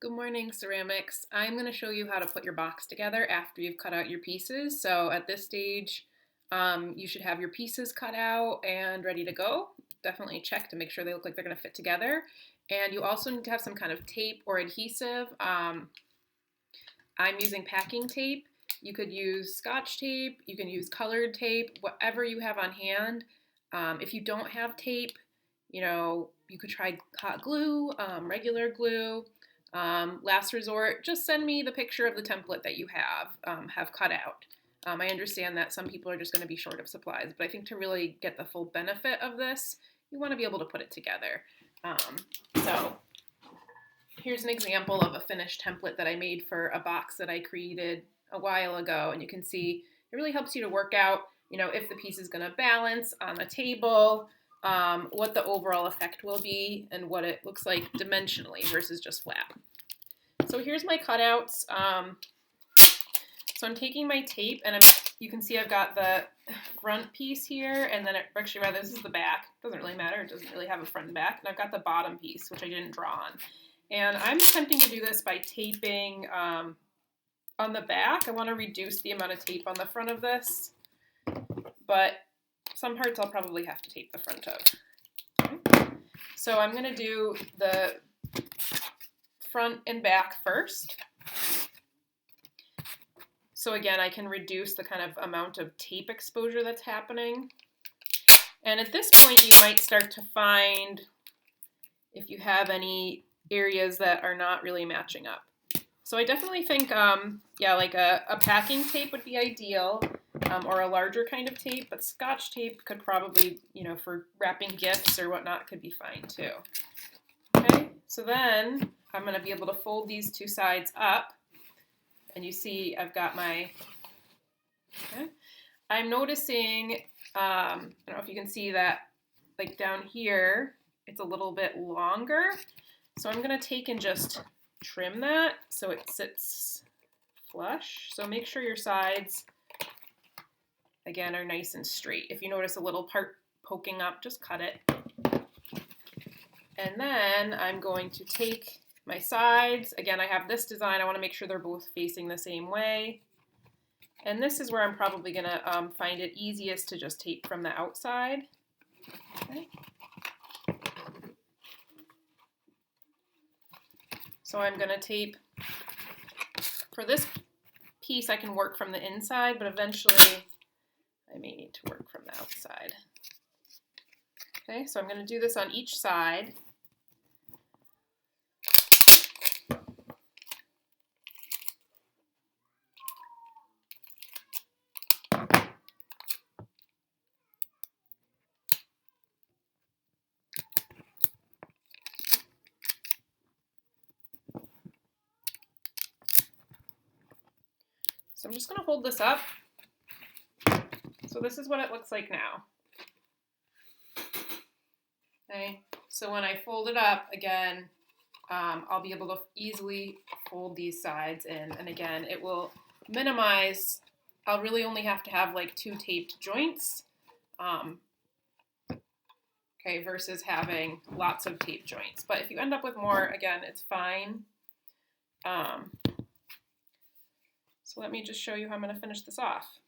Good morning, ceramics. I'm going to show you how to put your box together after you've cut out your pieces. So at this stage, you should have your pieces cut out and ready to go. Definitely check to make sure they look like they're going to fit together. And you also need to have some kind of tape or adhesive. I'm using packing tape. You could use Scotch tape, you can use colored tape, whatever you have on hand. If you don't have tape, you could try hot glue, regular glue. Last resort, just send me the picture of the template that you have cut out. I understand that some people are just going to be short of supplies, but I think to really get the full benefit of this, you want to be able to put it together. So here's an example of a finished template that I made for a box that I created a while ago, and you can see it really helps you to work out, if the piece is going to balance on the table, what the overall effect will be, and what it looks like dimensionally versus just flat. So here's my cutouts. So I'm taking my tape, and you can see I've got the front piece here, and then this is the back. Doesn't really matter. It doesn't really have a front and back. And I've got the bottom piece, which I didn't draw on. And I'm attempting to do this by taping on the back. I want to reduce the amount of tape on the front of this, but some parts I'll probably have to tape the front of. Okay. So I'm going to do the front and back first. So again, I can reduce the kind of amount of tape exposure that's happening. And at this point, you might start to find if you have any areas that are not really matching up. So I definitely think, like a packing tape would be ideal, or a larger kind of tape, but Scotch tape could probably, for wrapping gifts or whatnot, could be fine too. Okay, so then I'm going to be able to fold these two sides up, and you see I've got my, I'm noticing, I don't know if you can see that, like down here, it's a little bit longer, so I'm going to take and just trim that so it sits flush. So make sure your sides, again, are nice and straight. If you notice a little part poking up, just cut it. And then I'm going to take my sides. Again, I have this design. I want to make sure they're both facing the same way. And this is where I'm probably going to find it easiest to just tape from the outside. Okay. So I'm going to tape, for this piece I can work from the inside, but eventually I may need to work from the outside. Okay, so I'm going to do this on each side. So I'm just going to hold this up. So this is what it looks like now. Okay, so when I fold it up again, I'll be able to easily fold these sides in, and again, it will minimize. I'll really only have to have like 2 taped joints, okay, versus having lots of tape joints. But if you end up with more, again, it's fine. So let me just show you how I'm going to finish this off.